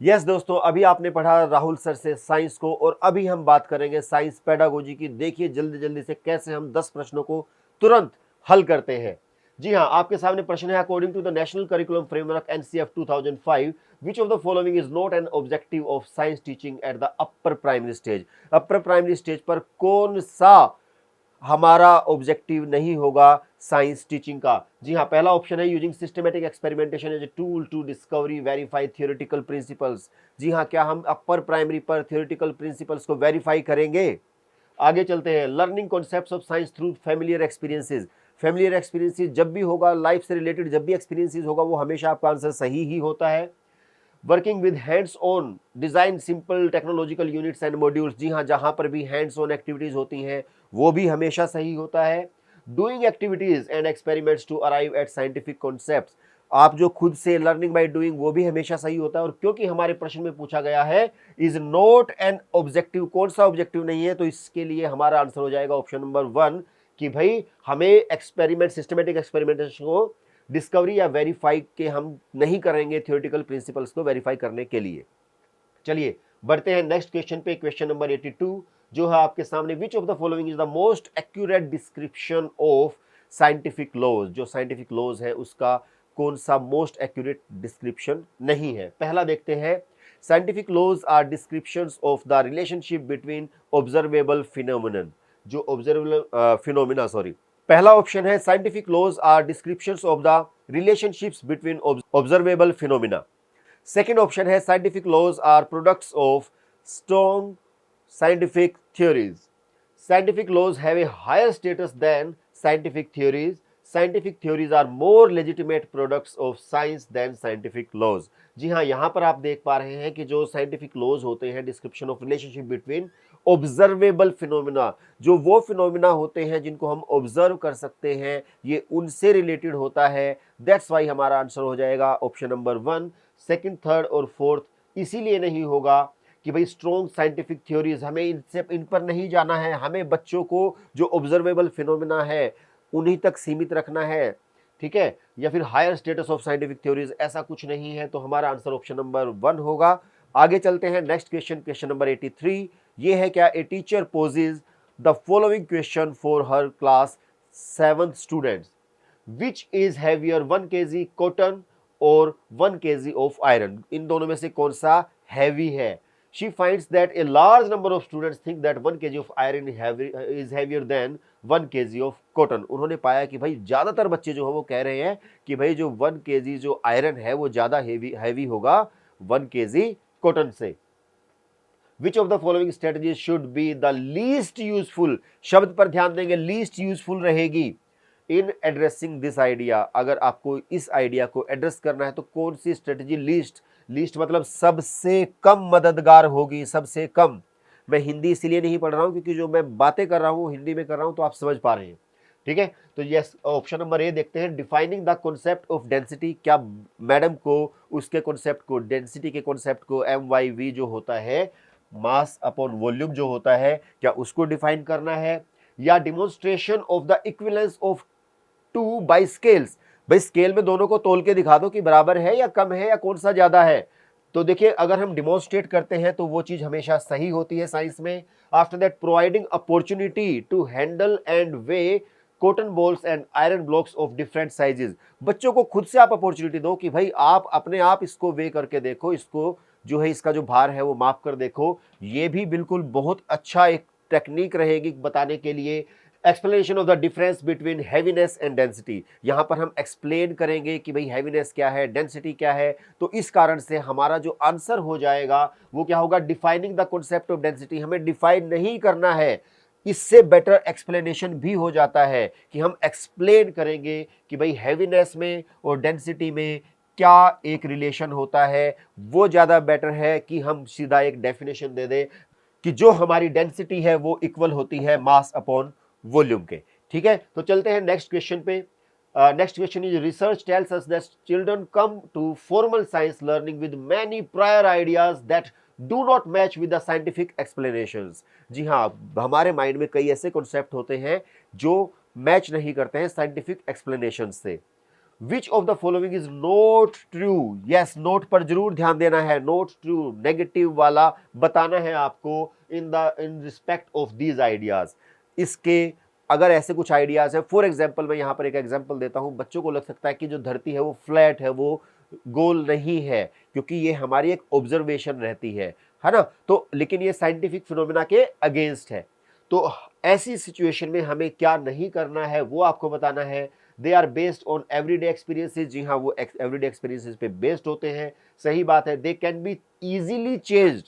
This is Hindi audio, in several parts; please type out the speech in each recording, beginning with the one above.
यस दोस्तों, अभी आपने पढ़ा राहुल सर से साइंस को और अभी हम बात करेंगे साइंस पेडागोजी की। देखिए जल्दी जल्दी से कैसे हम 10 प्रश्नों को तुरंत हल करते हैं। जी हाँ, आपके सामने प्रश्न है, according to the national curriculum framework NCF 2005 which of the following is not an objective of science teaching at the upper primary stage. Upper primary stage पर कौन सा हमारा ऑब्जेक्टिव नहीं होगा साइंस टीचिंग का? जी हाँ, पहला ऑप्शन है using systematic experimentation as a tool to discovery verify theoretical principles. जी हाँ, क्या हम अपर प्राइमरी पर थियोरेटिकल प्रिंसिपल्स को वेरीफाई करेंगे? आगे चलते हैं, learning concepts of science through familiar experiences. Familiar experiences जब भी होगा, लाइफ से रिलेटेड जब भी एक्सपीरियंसेस होगा, वो हमेशा आपका आंसर सही ही होता है। Working with hands on design simple technological units and modules. जी हाँ, जहां पर भी हैंड्स ऑन एक्टिविटीज होती हैं वो भी हमेशा सही होता है। Doing activities and experiments to arrive at scientific concepts. आप जो खुद से लर्निंग बाय डूइंग, वो भी हमेशा सही होता है। और क्योंकि हमारे प्रश्न में पूछा गया है इज नॉट एन ऑब्जेक्टिव, कौन सा ऑब्जेक्टिव नहीं है, तो इसके लिए हमारा आंसर हो जाएगा ऑप्शन नंबर 1 कि भाई हमें एक्सपेरिमेंट, सिस्टमेटिक एक्सपेरिमेंटेशन को डिस्कवरी या वेरीफाई के हम नहीं करेंगे थियोरेटिकल प्रिंसिपल्स को वेरीफाई करने के लिए। चलिए बढ़ते हैं नेक्स्ट क्वेश्चन पे, क्वेश्चन नंबर 82 जो है आपके सामने, which of the following is the most accurate description of scientific laws. जो साइंटिफिक लॉज है उसका कौन सा मोस्ट एक्यूरेट डिस्क्रिप्शन नहीं है? पहला देखते हैं, scientific laws are descriptions of the relationship between observable phenomenon. जो ऑब्जर्वेबल फिनोमिना, सॉरी, पहला ऑप्शन है scientific laws are descriptions of the relationships between observable phenomena. Second option है scientific laws are products of strong scientific theories. Scientific laws have a higher status than scientific theories. Scientific theories are more legitimate products of science than scientific laws. जी हाँ, यहाँ पर आप देख पा रहे हैं कि जो साइंटिफिक लॉज होते हैं, description of relationship between observable phenomena, जो वो फिनोमिना होते हैं जिनको हम ऑब्जर्व कर सकते हैं, ये उनसे रिलेटेड होता है। दैट्स वाई हमारा आंसर हो जाएगा ऑप्शन नंबर 1। सेकंड, थर्ड और फोर्थ इसीलिए नहीं होगा कि भाई स्ट्रॉन्ग साइंटिफिक थ्योरीज, हमें इनसे इन पर नहीं जाना है, हमें बच्चों को जो ऑब्जर्वेबल फिनोमिना है उन्हीं तक सीमित रखना है, ठीक है, या फिर higher status of scientific theories, ऐसा कुछ नहीं है। तो हमारा आंसर ऑप्शन नंबर 1 होगा। आगे चलते हैं नेक्स्ट क्वेश्चन, क्वेश्चन नंबर 83 ये है, क्या a teacher poses the following question for her class 7th students, which is heavier 1 kg cotton और 1 kg ऑफ आयरन। इन दोनों में से कौन सा हैवी है? She finds that a large number of students think that 1 kg of iron is heavier than 1 kg of cotton. उन्होंने पाया कि भाई ज्यादातर बच्चे जो है वो कह रहे हैं कि भाई जो 1 kg जो आयरन है वो ज्यादा हैवी होगा 1 kg कॉटन से। Which of the following strategies should be the least useful? शब्द पर ध्यान देंगे, least useful रहेगी इन एड्रेसिंग दिस आइडिया। अगर आपको इस आइडिया को एड्रेस करना है तो कौन सी स्ट्रेटजी लीस्ट मतलब सबसे कम मददगार होगी, सबसे कम। मैं हिंदी इसीलिए नहीं पढ़ रहा हूं क्योंकि जो मैं बातें कर रहा हूं हिंदी में कर रहा हूं, तो आप समझ पा रहे हैं, ठीक है। तो यस, ऑप्शन नंबर ए देखते हैं, defining the concept of density. क्या मैडम को उसके कॉन्सेप्ट को, डेंसिटी के कॉन्सेप्ट को, MYV जो होता है, मास अपॉन वॉल्यूम जो होता है, क्या उसको डिफाइन करना है? या demonstration of the equivalence of 2 by scales. भाई स्केल में दोनों को तोल के दिखा दो कि बराबर है या कम है या कौन सा ज्यादा है। तो देखिए अगर हम डिमोन्स्ट्रेट करते हैं तो वो चीज हमेशा सही होती है साइंस में। After that, providing opportunity to handle and weigh cotton balls and iron blocks of different sizes. बच्चों को खुद से आप अपॉर्चुनिटी दो कि भाई आप अपने आप इसको वे करके देखो, इसको जो है इसका जो भार है वो माप कर देखो। ये भी बिल्कुल बहुत अच्छा एक टेक्निक रहेगी बताने के लिए। Explanation of the difference between heaviness and density, यहां पर हम एक्सप्लेन करेंगे कि भाई हैवीनेस क्या है, डेंसिटी क्या है। तो इस कारण से हमारा जो आंसर हो जाएगा वो क्या होगा, defining the concept of density. हमें डिफाइन नहीं करना है, इससे बेटर एक्सप्लेनेशन भी हो जाता है कि हम एक्सप्लेन करेंगे कि भाई हैवीनेस में और डेंसिटी में क्या एक रिलेशन होता है। वो ज्यादा बेटर है कि हम सीधा एक डेफिनेशन दे दें कि जो हमारी डेंसिटी है वो इक्वल होती है मास अपॉन वॉल्यूम के, ठीक है। तो चलते हैं नेक्स्ट क्वेश्चन पे। Next question is, research tells us that children come to formal science learning with many prior ideas that do not match with the scientific explanations. जी हाँ, हमारे माइंड में कई ऐसे कॉन्सेप्ट होते हैं जो मैच नहीं करते हैं साइंटिफिक एक्सप्लेनेशन से। विच of the following is not true, yes note पर जरूर ध्यान देना है, नॉट ट्रू नेगेटिव वाला बताना है आपको in respect of these ideas. इसके अगर ऐसे कुछ आइडियाज है, फॉर एग्जाम्पल मैं यहाँ पर एक एग्जाम्पल देता हूँ, बच्चों को लग सकता है कि जो धरती है वो फ्लैट है, वो गोल नहीं है, क्योंकि ये हमारी एक ऑब्जर्वेशन रहती है ना, तो लेकिन ये साइंटिफिक फिनोमिना के अगेंस्ट है। तो ऐसी सिचुएशन में हमें क्या नहीं करना है वो आपको बताना है। They are based on everyday experiences, जी हाँ वो एवरीडे एक्सपीरियंसेस पे बेस्ड होते हैं, सही बात है। They can be easily changed,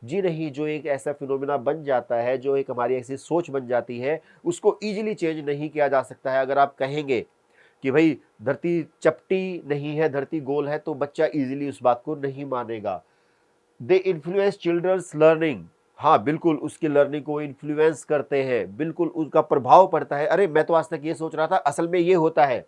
जी नहीं, जो एक ऐसा फिनोमिना बन जाता है, जो एक हमारी ऐसी सोच बन जाती है, उसको इजीली चेंज नहीं किया जा सकता है। अगर आप कहेंगे कि भाई धरती चपटी नहीं है, धरती गोल है, तो बच्चा इजीली उस बात को नहीं मानेगा। दे इन्फ्लुएंस चिल्ड्रंस लर्निंग, हाँ बिल्कुल उसकी लर्निंग को इन्फ्लुएंस करते हैं, बिल्कुल उसका प्रभाव पड़ता है। अरे मैं तो आज तक ये सोच रहा था, असल में ये होता है।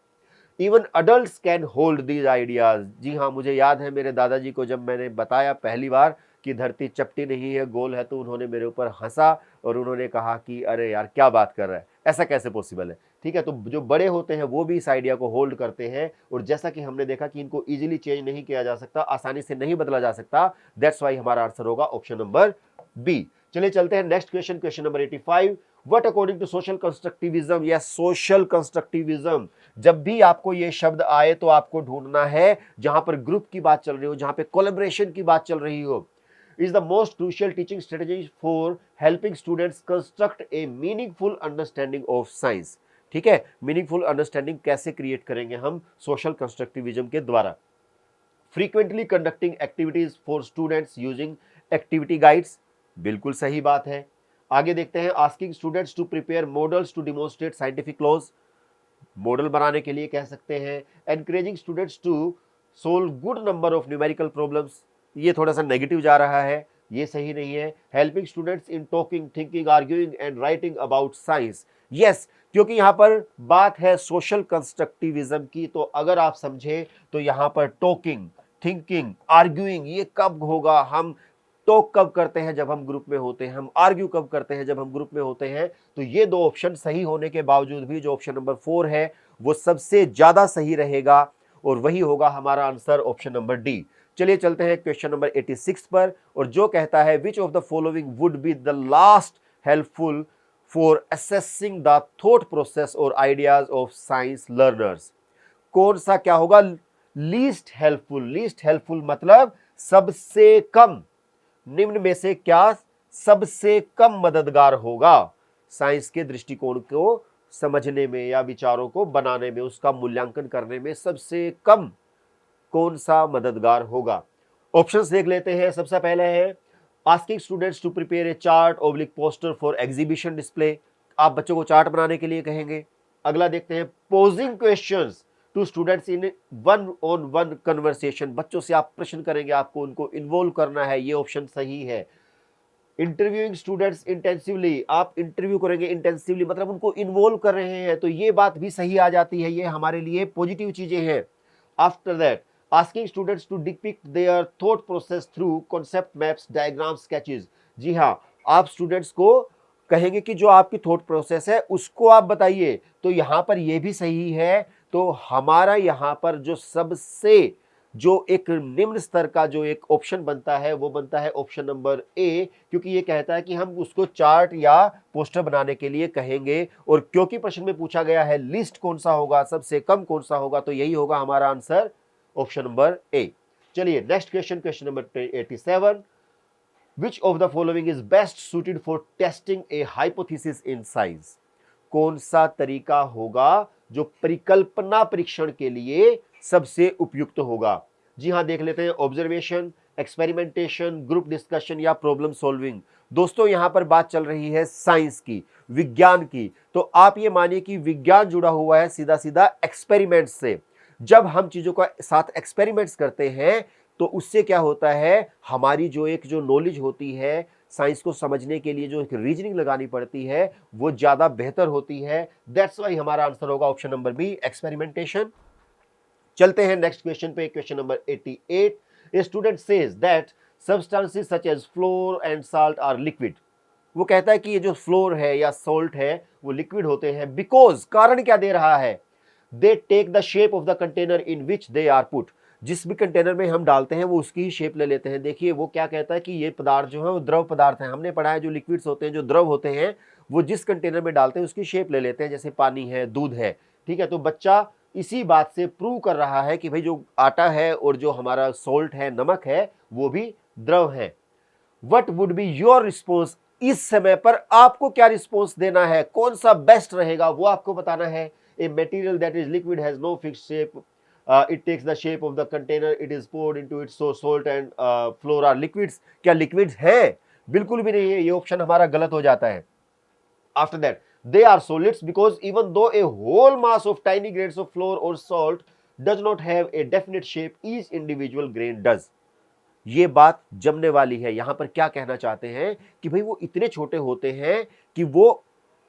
Even adult can hold these ideas, जी हाँ मुझे याद है मेरे दादाजी को जब मैंने बताया पहली बार कि धरती चपटी नहीं है गोल है, तो उन्होंने मेरे ऊपर हंसा और उन्होंने कहा कि अरे यार क्या बात कर रहा है, ऐसा कैसे पॉसिबल है। ठीक है, तो जो बड़े होते हैं वो भी इस आइडिया को होल्ड करते हैं, और जैसा कि हमने देखा कि इनको इजीली चेंज नहीं किया जा सकता, आसानी से नहीं बदला जा सकता, दैट्स वाई हमारा आंसर होगा ऑप्शन नंबर बी। चलिए चलते हैं next question, question number 85। What according to social constructivism, या सोशल कंस्ट्रक्टिविज्म, जब भी आपको ये शब्द आए तो आपको ढूंढना है जहां पर ग्रुप की बात चल रही हो, जहां पे कोलैबोरेशन की बात चल रही हो। is the most crucial teaching strategy for helping students construct a meaningful understanding of science। ठीक है, मीनिंगफुल अंडरस्टैंडिंग कैसे क्रिएट करेंगे हम सोशल कंस्ट्रक्टिविज्म के द्वारा। Frequently conducting activities for students using activity guides, बिल्कुल सही बात है। आगे देखते हैं, asking students to prepare models to demonstrate scientific laws, model बनाने के लिए कह सकते हैं। Encouraging students to solve good number of numerical problems, ये थोड़ा सा नेगेटिव जा रहा है, ये सही नहीं है। Helping students in talking, thinking, arguing and writing about science, yes, क्योंकि यहां पर बात है सोशल कंस्ट्रक्टिविज्म की, तो अगर आप समझे तो यहां पर टॉकिंग, थिंकिंग, आर्ग्यूइंग ये कब होगा, हम टॉक कब करते हैं जब हम ग्रुप में होते हैं, हम आर्ग्यू कब करते हैं जब हम ग्रुप में होते हैं। तो ये दो ऑप्शन सही होने के बावजूद भी जो ऑप्शन नंबर 4 है वो सबसे ज्यादा सही रहेगा, और वही होगा हमारा आंसर ऑप्शन नंबर डी। चलिए चलते हैं क्वेश्चन नंबर 86 पर, और जो कहता है विच of the following would be the last helpful for assessing the thought process और आइडियाज ऑफ साइंस लर्नर्स, कौन सा क्या होगा लीस्ट हेल्पफुल। लीस्ट हेल्पफुल मतलब सबसे कम, निम्न में से क्या सबसे कम मददगार होगा साइंस के दृष्टिकोण को समझने में या विचारों को बनाने में, उसका मूल्यांकन करने में सबसे कम कौन सा मददगार होगा। ऑप्शंस देख लेते हैं। सबसे पहले है asking students to prepare a chart oblique poster for exhibition display, आप बच्चों को चार्ट बनाने के लिए कहेंगे। अगला देखते हैं posing questions to students in one on one conversation, बच्चों से आप प्रश्न करेंगे, आपको उनको इन्वॉल्व करना है, ये ऑप्शन सही है। इंटरव्यूइंग स्टूडेंट्स इंटेंसिवली, आप इंटरव्यू करेंगे इंटेंसिवली मतलब उनको इन्वॉल्व कर रहे हैं, तो ये बात भी सही आ जाती है, ये हमारे लिए पॉजिटिव चीजें हैं। After that asking students to depict their thought process through concept maps, diagram, sketches, जी हाँ, आप स्टूडेंट्स को कहेंगे कि जो आपकी थॉट प्रोसेस है उसको आप बताइए, तो यहां पर यह भी सही है। तो हमारा यहां पर जो सबसे जो एक निम्न स्तर का जो एक ऑप्शन बनता है वो बनता है ऑप्शन नंबर ए, क्योंकि ये कहता है कि हम उसको चार्ट या पोस्टर बनाने के लिए कहेंगे, और क्योंकि प्रश्न में पूछा गया है लिस्ट कौन सा होगा, सबसे कम कौन सा होगा, तो यही होगा हमारा आंसर ऑप्शन नंबर ए। चलिए next question, question number 87। Which of the following is best suited for testing a hypothesis in science? कौन सा तरीका होगा जो परिकल्पना परीक्षण के लिए सबसे उपयुक्त होगा। जी हाँ, देख लेते हैं। ऑब्जर्वेशन, एक्सपेरिमेंटेशन, ग्रुप डिस्कशन या प्रॉब्लम सॉल्विंग। दोस्तों यहां पर बात चल रही है साइंस की, विज्ञान की, तो आप ये मानिए कि विज्ञान जुड़ा हुआ है सीधा सीधा एक्सपेरिमेंट्स से। जब हम चीजों का साथ एक्सपेरिमेंट्स करते हैं तो उससे क्या होता है, हमारी जो नॉलेज होती है साइंस को समझने के लिए, जो एक रीजनिंग लगानी पड़ती है वो ज्यादा बेहतर होती है। दैट्स वाई हमारा आंसर होगा ऑप्शन नंबर बी, एक्सपेरिमेंटेशन। चलते हैं नेक्स्ट क्वेश्चन पे, question number 88। A student says that substances such as flour and salt are liquid. वो कहता है कि ये जो फ्लोर है या सॉल्ट है वो लिक्विड होते हैं, बिकॉज, कारण क्या दे रहा है, they take the shape of the container in which they are put. जिस भी कंटेनर में हम डालते हैं वो उसकी ही शेप ले लेते हैं। देखिए वो क्या कहता है कि ये पदार्थ जो है वो द्रव पदार्थ है। हमने पढ़ा है जो लिक्विड्स होते हैं, जो द्रव होते हैं, वो जिस कंटेनर में डालते हैं उसकी शेप ले लेते हैं, जैसे पानी है, दूध है। ठीक है, तो बच्चा इसी बात से प्रूव कर रहा है कि भाई जो आटा है और जो हमारा सोल्ट है, नमक है, वो भी द्रव है। What would be your response, इस समय पर आपको क्या रिस्पॉन्स देना है, कौन सा बेस्ट रहेगा वो आपको बताना है। A material that is liquid has no fixed shape, it takes the shape of the container, it is poured into it, so salt and flour are liquids। क्या liquids है? बिल्कुल भी नहीं है, ये ऑप्शन हमारा गलत हो जाता है। After that, they are solids because even though a whole mass of tiny grains of flour or salt does not have a definite shape, each individual grain does। ये बात जमने वाली है। यहां पर क्या कहना चाहते हैं कि भाई वो इतने छोटे होते हैं कि वो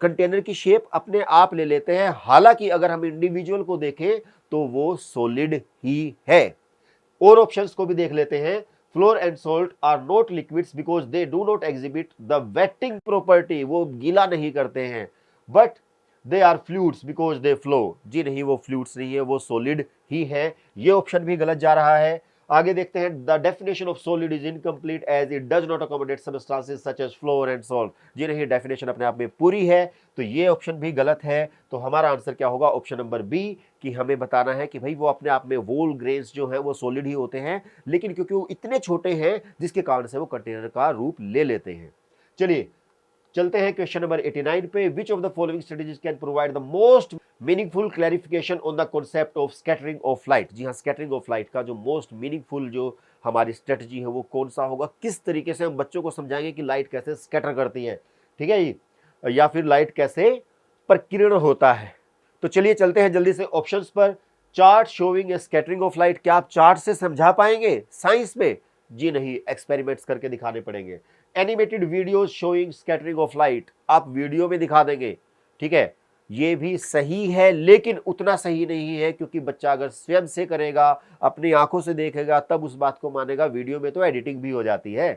कंटेनर की शेप अपने आप ले लेते हैं। हालांकि अगर हम इंडिविजुअल को देखें तो वो सॉलिड ही है। और ऑप्शंस को भी देख लेते हैं। Flour and salt are not liquids because they do not exhibit the wetting property, वो गीला नहीं करते हैं। But they are fluids because they flow, जी नहीं, वो फ्लूइड्स नहीं है, वो सॉलिड ही है। ये ऑप्शन भी गलत जा रहा है। आगे देखते हैं। The definition of solid is incomplete as it does not accommodate substances such as flour and salt, जी नहीं, डेफिनेशन अपने आप में पूरी है, तो ये ऑप्शन भी गलत है। तो हमारा आंसर क्या होगा, ऑप्शन नंबर बी, कि हमें बताना है कि भाई वो अपने आप में वोल ग्रेन्स जो है वो सॉलिड ही होते हैं, लेकिन क्योंकि वो इतने छोटे हैं जिसके कारण से वो कंटेनर का रूप ले लेते हैं। चलिए चलते हैं क्वेश्चन नंबर 89 पे। Which of the following strategies can provide the most meaningful clarification on the concept of scattering of light. जी हाँ, स्कैटरिंग ऑफ लाइट का जो मोस्ट मीनिंगफुल जो हमारी स्ट्रेटजी है वो कौन सा होगा, किस तरीके से हम बच्चों को समझाएंगे कि लाइट कैसे स्कैटर करती है, ठीक है जी, या फिर लाइट कैसे प्रकीर्ण होता है। तो चलिए चलते हैं जल्दी से ऑप्शंस पर। Chart showing A scattering of light, क्या आप चार्ट से समझा पाएंगे साइंस में? जी नहीं, एक्सपेरिमेंट्स करके दिखाने पड़ेंगे। Animated video showing scattering of light, आप वीडियो में दिखा देंगे, ठीक है, ये भी सही है, लेकिन उतना सही नहीं है, क्योंकि बच्चा अगर स्वयं से करेगा, अपनी आंखों से देखेगा, तब उस बात को मानेगा। वीडियो में तो एडिटिंग भी हो जाती है।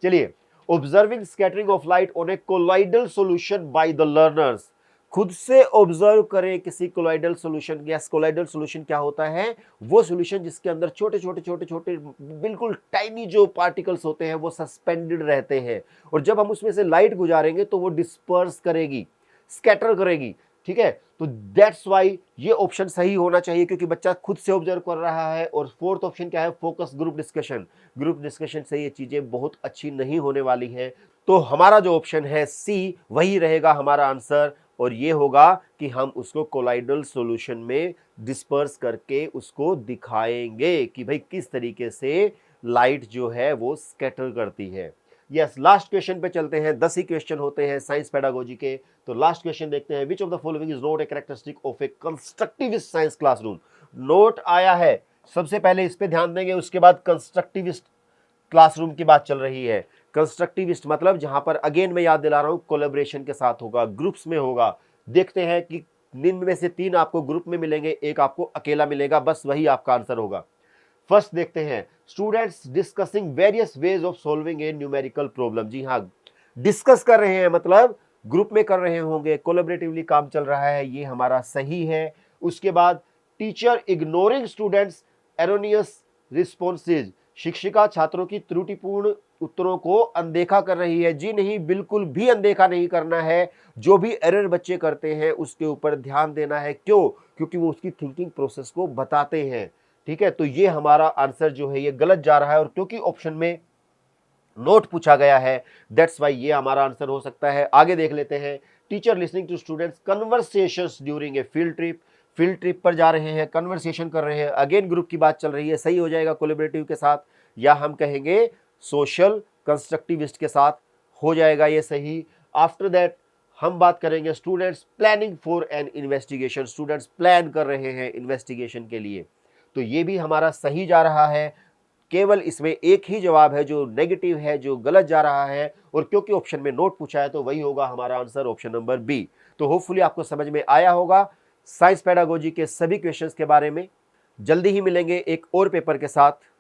चलिए, observing scattering of light on A colloidal solution by the learners, खुद से ऑब्जर्व करें किसी कोलॉइडल सॉल्यूशन। या कोलॉइडल सॉल्यूशन क्या होता है, वो सॉल्यूशन जिसके अंदर छोटे छोटे छोटे छोटे बिल्कुल टाइनी जो पार्टिकल्स होते हैं वो सस्पेंडेड रहते हैं, और जब हम उसमें से लाइट गुजारेंगे तो वो डिस्पर्स करेगी, स्कैटर करेगी, ठीक है। तो दैट्स वाई ये ऑप्शन सही होना चाहिए, क्योंकि बच्चा खुद से ऑब्जर्व कर रहा है। और फोर्थ ऑप्शन क्या है, focus group discussion. Group discussion से ये चीजें बहुत अच्छी नहीं होने वाली है। तो हमारा जो ऑप्शन है सी, वही रहेगा हमारा आंसर, और ये होगा कि हम उसको कोलाइडल सॉल्यूशन में डिस्पर्स करके उसको दिखाएंगे कि भाई किस तरीके से लाइट जो है वो स्कैटर करती है। यस, लास्ट क्वेश्चन पे चलते हैं। 10 ही क्वेश्चन होते हैं साइंस पेडागोजी के। तो लास्ट क्वेश्चन देखते हैं। विच of the following is not a characteristic of A constructivist science classroom. Note आया है, सबसे पहले इस पे ध्यान देंगे, उसके बाद कंस्ट्रक्टिविस्ट क्लासरूम की बात चल रही है। कंस्ट्रक्टिविस्ट मतलब जहां पर, अगेन मैं याद दिला रहा हूं, कोलैबोरेशन के साथ होगा, ग्रुप्स में होगा। देखते हैं कि में से 3 आपको ग्रुप में मिलेंगे, एक आपको अकेला मिलेगा, बस वही आपका आंसर होगा। फर्स्ट देखते हैं, students discussing various ways of solving a numerical problem. जी हाँ, डिस्कस कर रहे हैं मतलब ग्रुप में कर रहे होंगे, कोलैबोरेटिवली काम चल रहा है, ये हमारा सही है। उसके बाद teacher ignoring students erroneous responses, शिक्षिका छात्रों की त्रुटिपूर्ण उत्तरों को अनदेखा कर रही है। जी नहीं, बिल्कुल भी अनदेखा नहीं करना है। जो भी एरर बच्चे करते हैं उसके ऊपर ध्यान देना है। क्यों? क्योंकि वो उसकी थिंकिंग प्रोसेस को बताते हैं, ठीक है। तो ये हमारा आंसर जो है ये गलत जा रहा है, और क्योंकि ऑप्शन में नोट पूछा गया है, दैट्स वाई ये हमारा आंसर हो सकता है। आगे देख लेते हैं। Teacher listening to students conversations during a field trip, field trip पर जा रहे हैं, कन्वर्सेशन कर रहे हैं, अगेन ग्रुप की बात चल रही है, सही हो जाएगा कोलैबोरेटिव के साथ, या हम कहेंगे सोशल कंस्ट्रक्टिविस्ट के साथ हो जाएगा ये सही। आफ्टर दैट हम बात करेंगे students planning for an investigation, students plan कर रहे हैं इन्वेस्टिगेशन के लिए, तो ये भी हमारा सही जा रहा है। केवल इसमें एक ही जवाब है जो नेगेटिव है, जो गलत जा रहा है, और क्योंकि ऑप्शन में नोट पूछा है तो वही होगा हमारा आंसर, ऑप्शन नंबर बी। तो होपफुली आपको समझ में आया होगा साइंस पेडागोजी के सभी क्वेश्चंस के बारे में। जल्दी ही मिलेंगे एक और पेपर के साथ।